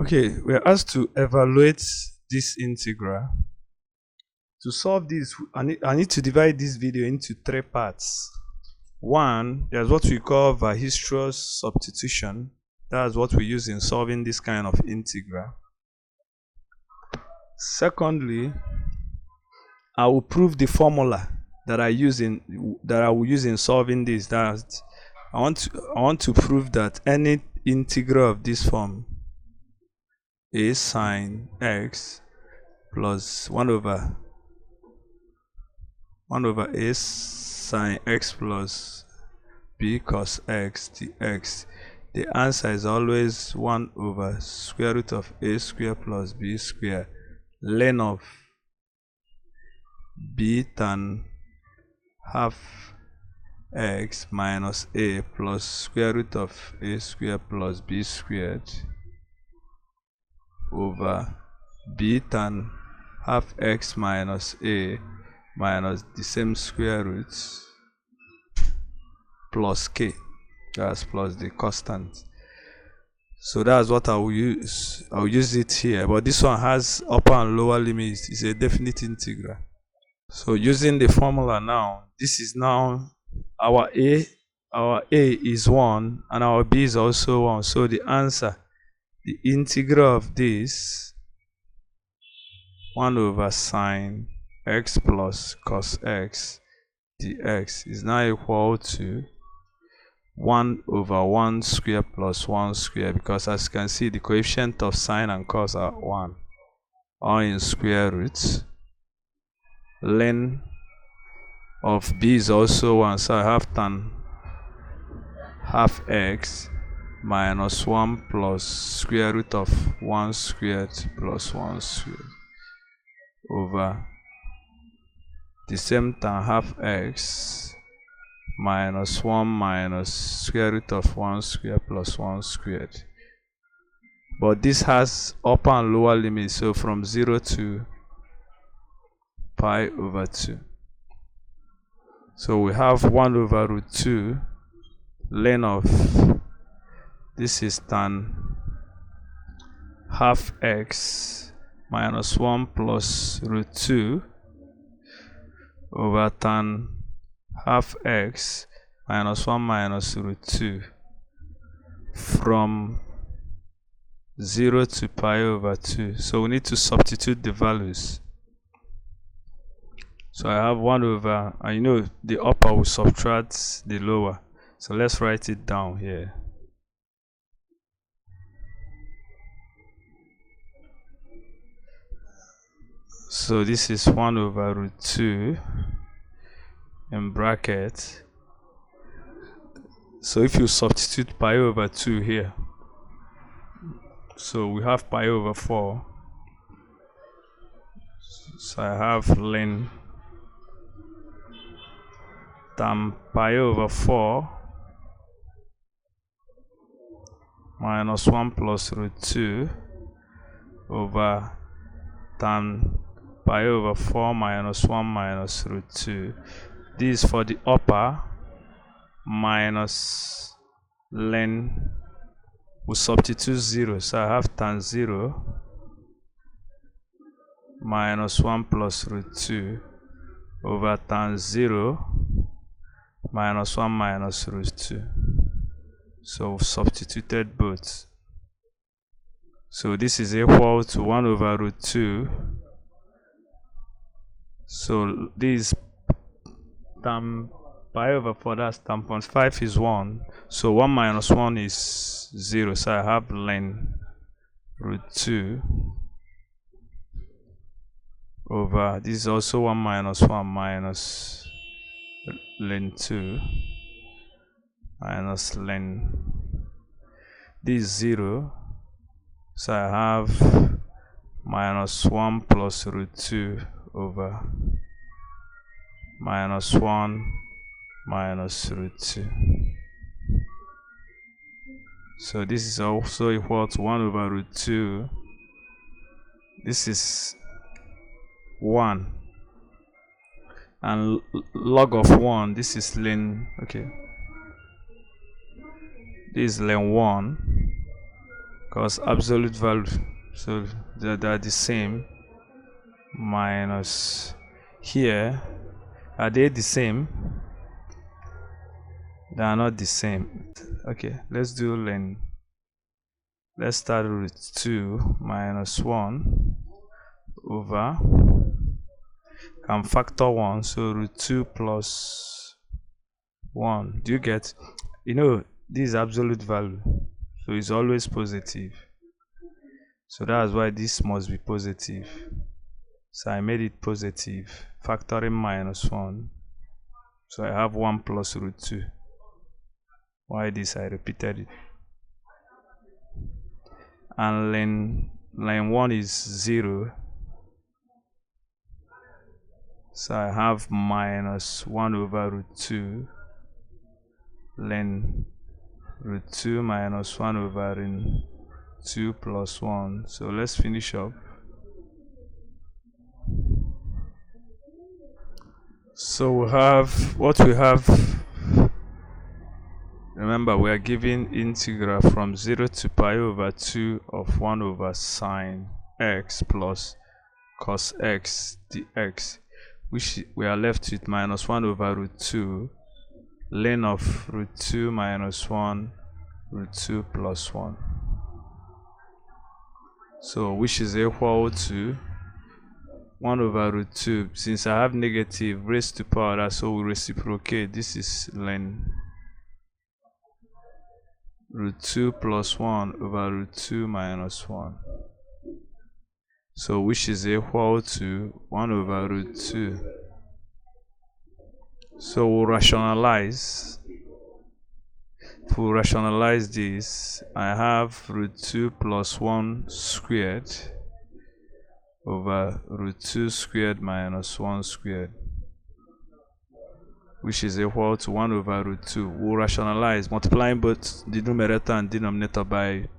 Okay, we're asked to evaluate this integral. To solve this, I need to divide this video into three parts. One, there's what we call Virchois substitution. That's what we use in solving this kind of integral. Secondly, I will prove the formula that I will use in solving this. That I want to prove that any integral of this form, a sine x plus 1 over a sine x plus b cos x dx, the answer is always 1 over square root of a square plus b square ln of b tan half x minus a plus square root of a square plus b squared over b tan half x minus a minus the same square root plus k, that's plus the constant. So that's what I will use. I'll use it here, but this one has upper and lower limits. It's a definite integral. So using the formula now, this is now our a is 1 and our b is also 1. So the answer, the integral of this 1 over sine x plus cos x dx is now equal to 1 over 1 square plus 1 square, because as you can see the coefficient of sine and cos are 1, all in square roots. Ln of b is also 1, so I have tan half x minus 1 plus square root of 1 squared plus 1 squared over the same tan half x minus 1 minus square root of 1 square plus 1 squared. But this has upper and lower limits, so from 0 to pi over 2. So we have 1 over root 2 ln of, this is tan half x minus 1 plus root 2 over tan half x minus 1 minus root 2 from 0 to pi over 2. So we need to substitute the values. So I have 1 over, and you know the upper will subtract the lower. So let's write it down here. So this is 1 over root 2 in bracket. So if you substitute pi over 2 here, so we have pi over 4. So I have ln tan pi over 4 minus 1 plus root 2 over tan pi over 4 minus 1 minus root 2. This is for the upper, minus ln, we substitute 0, so I have tan 0 minus 1 plus root 2 over tan 0 minus 1 minus root 2. So we've substituted both. So this is equal to 1 over root 2. So this tan pi over 4, that's tan 0.5 is 1. So 1 minus 1 is 0. So I have ln root 2 over, this is also 1 minus 1 minus ln 2 minus ln, this is 0. So I have minus 1 plus root 2 over minus 1 minus root 2. So this is also equal to 1 over root 2. This is 1. And log of 1, this is ln, okay. This is ln 1. because absolute value, so they are the same, minus here, are they the same? They are not the same. Okay, let's do len. Let's start with 2 minus 1 over, can factor 1, so root 2 plus 1. Do you get? This is absolute value, so it's always positive. So that's why this must be positive. So I made it positive, factoring minus 1. So I have 1 plus root 2. Why this? I repeated it. And line 1 is 0. So I have minus 1 over root 2. Len root 2 minus 1 over 2 plus 1. So let's finish up. So we have what we have. Remember, we are given integral from 0 to pi over 2 of 1 over sine x plus cos x dx, which we are left with minus 1 over root 2 len of root 2 minus 1 root 2 plus 1. So which is equal to 1 over root 2. Since I have negative raised to power, so we reciprocate. This is len root 2 plus 1 over root 2 minus 1. So which is equal to 1 over root 2. So we'll rationalize. If we rationalize this, I have root 2 plus 1 squared over root 2 squared minus 1 squared, which is equal to 1 over root 2. We'll rationalize, multiplying both the numerator and denominator by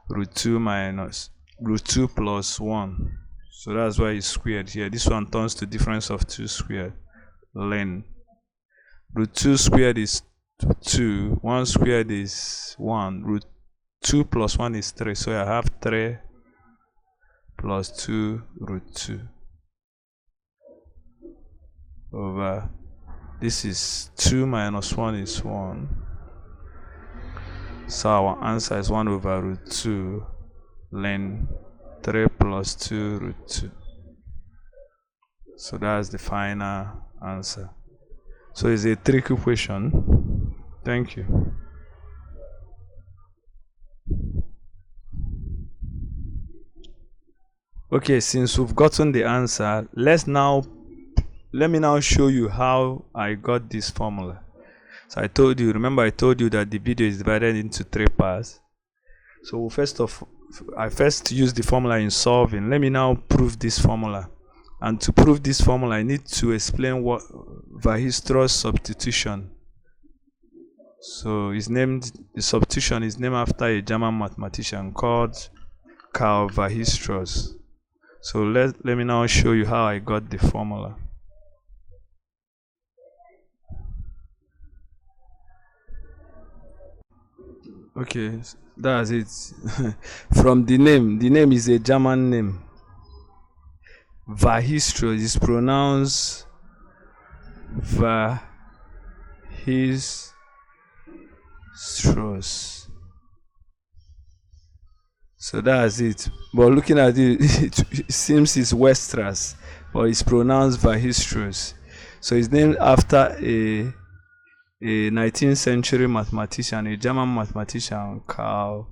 root 2 minus root 2 plus 1. So that's why it's squared here. This one turns to difference of 2 squared. Len root 2 squared is 2. 1 squared is 1. Root 2 plus 1 is 3. So I have 3 plus 2 root 2 over, this is 2 minus 1 is 1. So our answer is 1 over root 2 len 3 plus 2 root 2. So that's the final answer. So it's a tricky question. Thank you. Okay, since we've gotten the answer, let me now show you how I got this formula. So remember I told you that the video is divided into 3 parts. So I first use the formula in solving. Let me now prove this formula. And to prove this formula, I need to explain what Weierstrass substitution. So the substitution is named after a German mathematician called Karl Weierstrass. So let me now show you how I got the formula. Okay, that's it. From the name is a German name. Weierstrass is pronounced Weierstrass. So that's it. But looking at it, it seems it's Weierstrass, but it's pronounced Weierstrass. So it's named after a 19th century mathematician, a German mathematician, Karl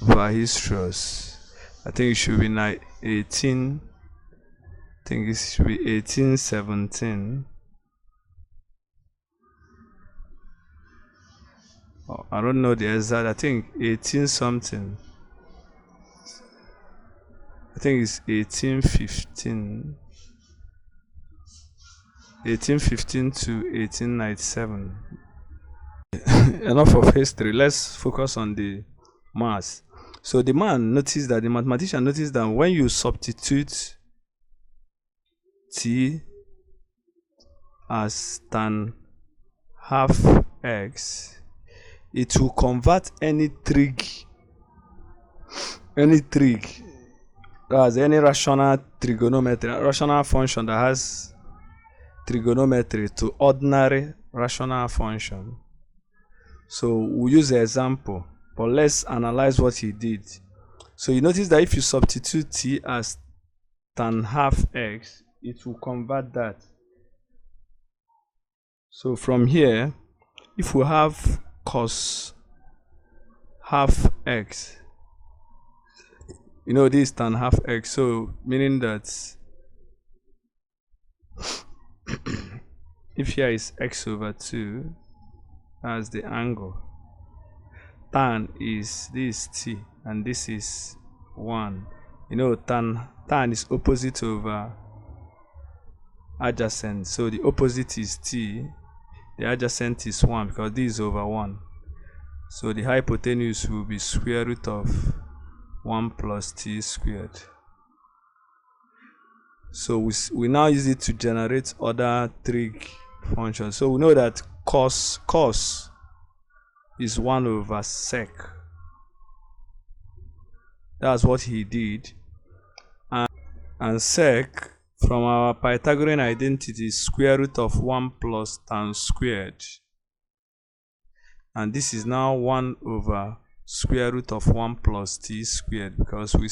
Weierstrass. I think it should be 1817. Oh, I don't know the exact. I think 18 something. I think it's 1815. 1815 to 1897. Enough of history. Let's focus on the maths. So the mathematician noticed that when you substitute t as tan half x, it will convert any trig, that's any rational function that has trigonometry to ordinary rational function. So we'll use the example, but let's analyze what he did. So you notice that if you substitute t as tan half x, it will convert that. So from here, if we have cos half x, you know this tan half x, so meaning that if here is x over 2, that's the angle. Tan is this t, and this is 1. You know tan is opposite over adjacent, so the opposite is t, the adjacent is 1 because this is over 1. So the hypotenuse will be square root of 1 plus t squared. So we now use it to generate other trig functions. So we know that cos is 1 over sec. That's what he did. And sec, from our Pythagorean identity, is square root of 1 plus tan squared. And this is now 1 over square root of 1 plus t squared, because he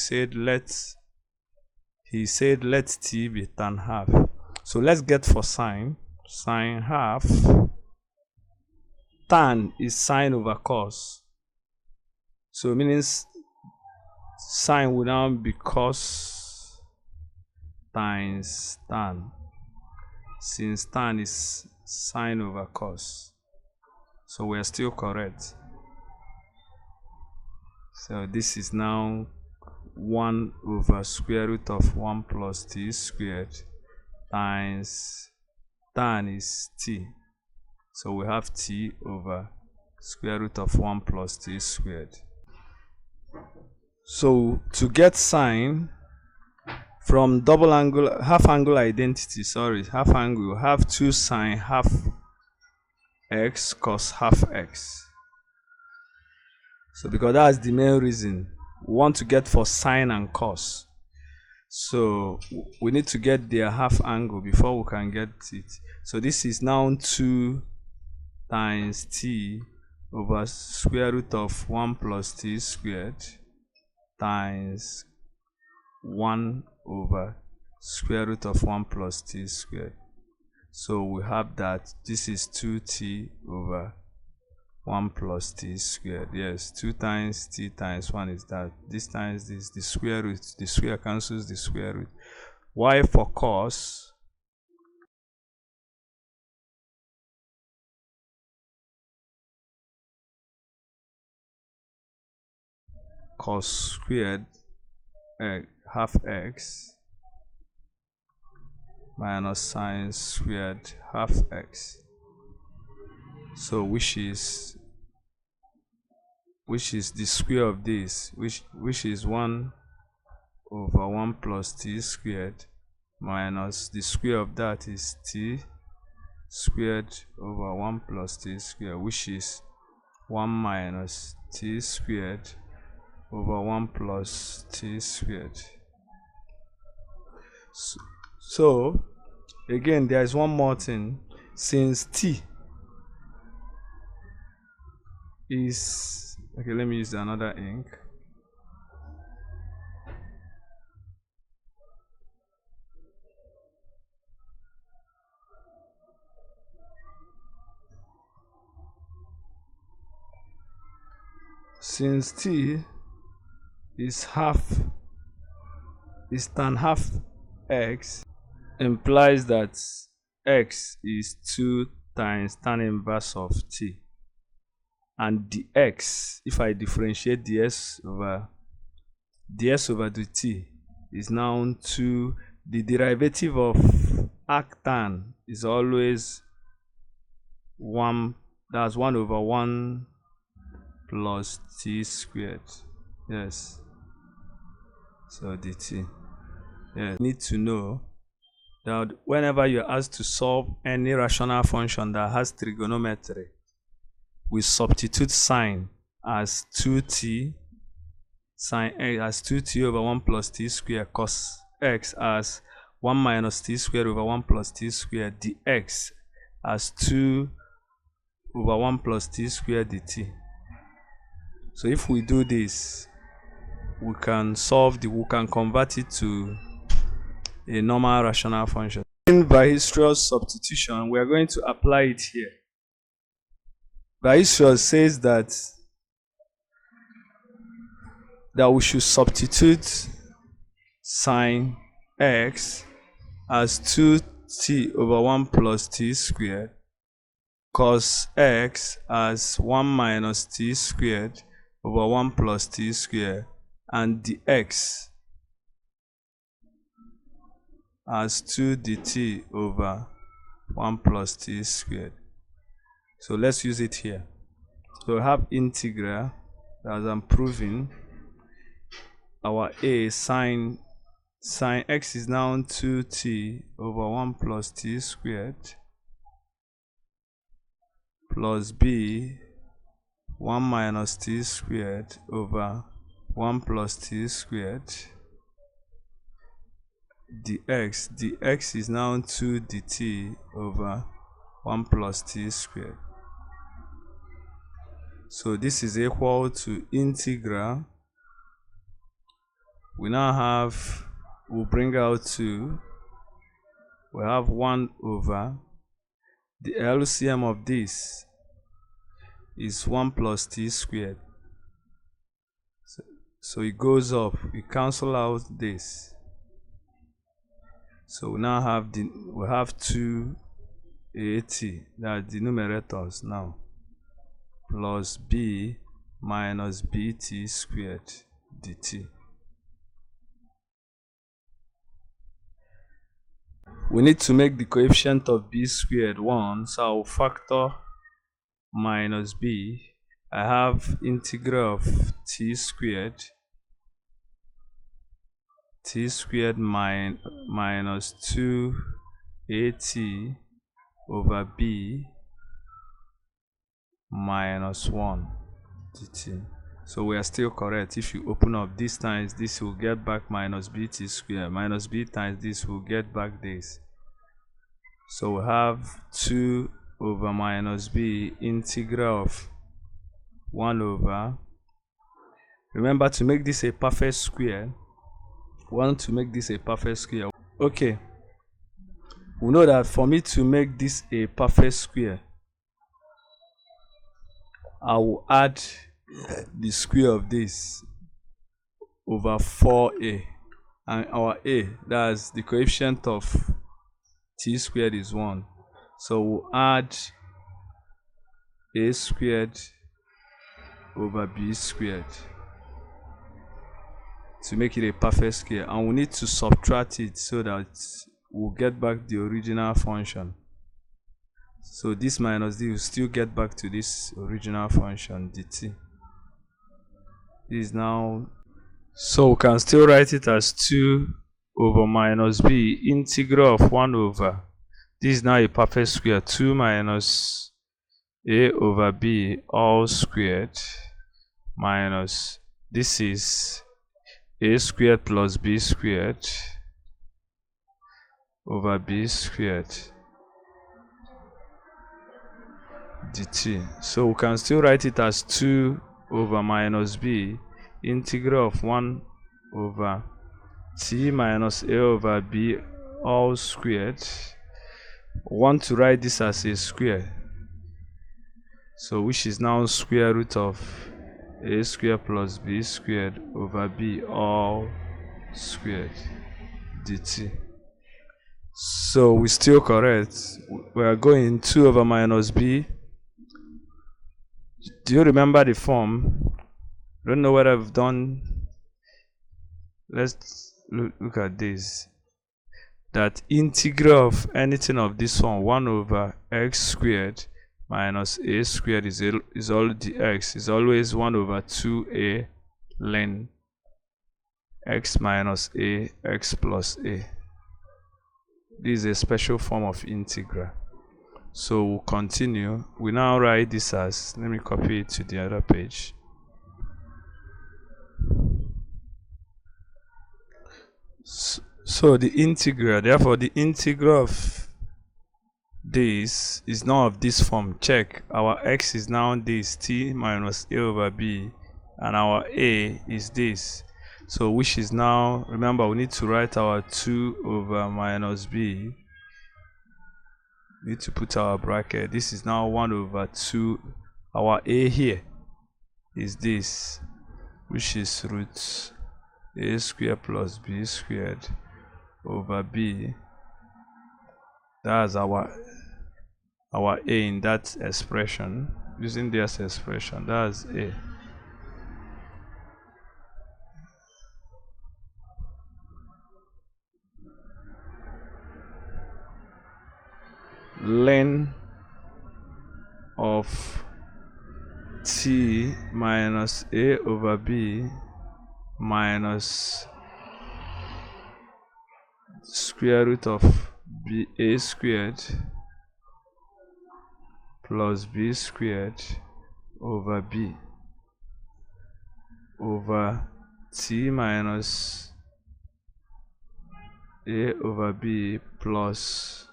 said let t be tan half. So let's get for sine. Sine half, tan is sine over cos. So meaning sine will now be cos times tan, since tan is sine over cos. So we are still correct. So this is now 1 over square root of 1 plus t squared times tan is t. So we have t over square root of 1 plus t squared. So to get sine from half angle identity, half angle, have 2 sine half x cos half x. So because that's the main reason we want to get for sine and cos. So we need to get their half angle before we can get it. So this is now 2 times t over square root of 1 plus t squared times 1 over square root of 1 plus t squared. So we have that this is 2t over 1 plus t squared. Yes, 2 times t times 1 is that. This times this, the square root. The square cancels the square root. Y for cos, cos squared half x minus sine squared half x. So which is the square of this, which is 1 over 1 plus t squared minus the square of that is t squared over 1 plus t squared, which is 1 minus t squared over 1 plus t squared. So again, there is one more thing. Since t is, okay, let me use another ink. Since t is tan half x, implies that x is 2 times tan inverse of t, and the x, if I differentiate ds over dt, is now 2. The derivative of arctan is always 1. That's 1 over 1 plus t squared. Yes. So dt. Yeah. Need to know that whenever you're asked to solve any rational function that has trigonometry, we substitute sine as 2t, sine x as 2t over 1 plus t squared, cos x as 1 minus t squared over 1 plus t squared, dx as 2 over 1 plus t squared dt. So if we do this, we can convert it to a normal rational function. In Weierstrass substitution, we are going to apply it here. Weierstrass says that we should substitute sine x as 2t over 1 plus t squared, cos x as 1 minus t squared over 1 plus t squared, and dx as 2 dt over 1 plus t squared. So let's use it here. So we have integral, as I'm proving, our a sine x is now 2t over 1 plus t squared, plus b 1 minus t squared over 1 plus t squared, dx is now 2 dt over 1 plus t squared. So this is equal to integral. We now have, we'll bring out 2. We have 1 over, the LCM of this is 1 plus t squared. So it goes up, we cancel out this. So we now have we have 2 at, that the numerators now, plus b minus bt squared dt. We need to make the coefficient of b squared 1, so I'll factor minus b. I have integral of t squared minus 2 at over b minus 1 dt. So we are still correct. If you open up this times this, will get back minus bt squared, minus b times this will get back this. So we have 2 over minus b integral of 1 over. Remember, to make this a perfect square, we want to make this a perfect square. Okay, we know that for me to make this a perfect square, I will add the square of this over 4a, and our a, that's the coefficient of t squared, is 1. So we'll add a squared over b squared to make it a perfect square, and we need to subtract it so that we'll get back the original function. So this minus d will still get back to this original function dt. This is now, so we can still write it as 2 over minus b integral of 1 over, this is now a perfect square, 2 minus a over b all squared minus, this is a squared plus b squared over b squared dt. So we can still write it as 2 over minus b integral of 1 over t minus a over b all squared. We want to write this as a square, so which is now square root of a squared plus b squared over b all squared dt. So we still correct. We are going 2 over minus b. Do you remember the form? Don't know what I've done. Let's look at this. That integral of anything of this one, 1 over x squared minus a squared is all dx is always 1 over 2a ln x minus a x plus a. This is a special form of integral. So we'll continue. We now write this as, let me copy it to the other page. So the integral, therefore the integral of this is now of this form. Check, our x is now this, t minus a over b, and our a is this. So which is now, remember, we need to write our 2 over minus b. We need to put our bracket. This is now 1 over 2. Our a here is this, which is root a squared plus b squared over b. That's our a in that expression. Using this expression, that's a. Ln of t minus a over b minus square root of b a squared plus b squared over b over t minus a over b plus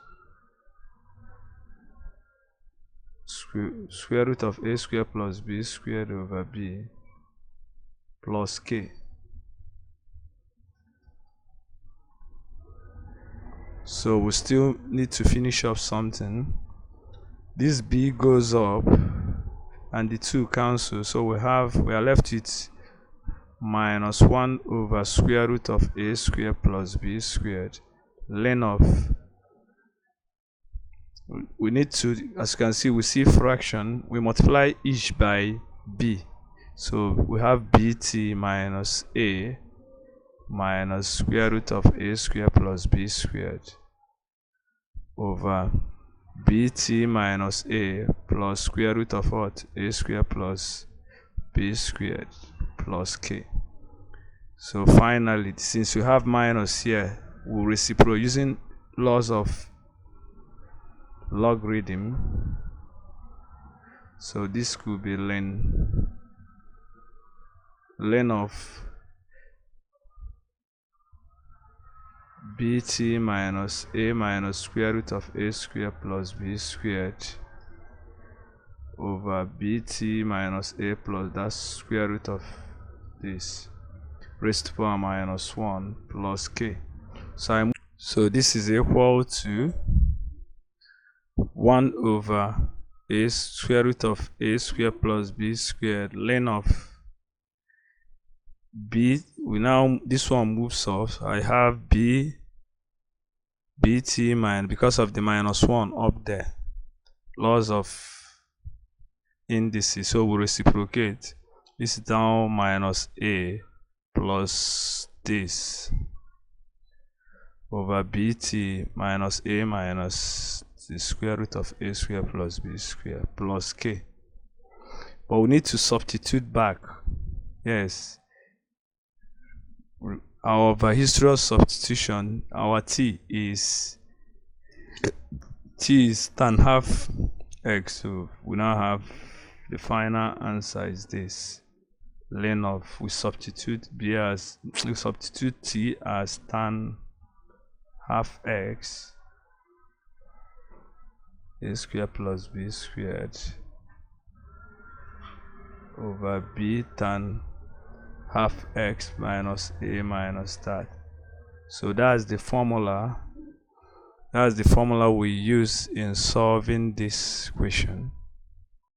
square root of a squared plus b squared over b plus k. So we still need to finish up something. This b goes up and the 2 cancel, so we are left with minus 1 over square root of a squared plus b squared ln of, we need to, as you can see, we see fraction, we multiply each by b, so we have bt minus a minus square root of a squared plus b squared over bt minus a plus square root of what? A squared plus b squared plus k. So finally, since we have minus here, we'll reciprocate using laws of logarithm. So this could be ln of bt minus a minus square root of a squared plus b squared over bt minus a plus that's square root of this raised to power minus 1 plus k. So this is equal to 1 over a square root of a squared plus b squared ln of b. This one moves off. I have bt minus, because of the minus 1 up there, laws of indices, so we reciprocate. This is down minus a plus this over bt minus a minus the square root of a squared plus b squared plus k. But we need to substitute back. Yes, our history of substitution, our t is tan half x, so we now have the final answer is this ln of, we substitute t as tan half x a squared plus b squared over b tan half x minus a minus that. So that's the formula we use in solving this question.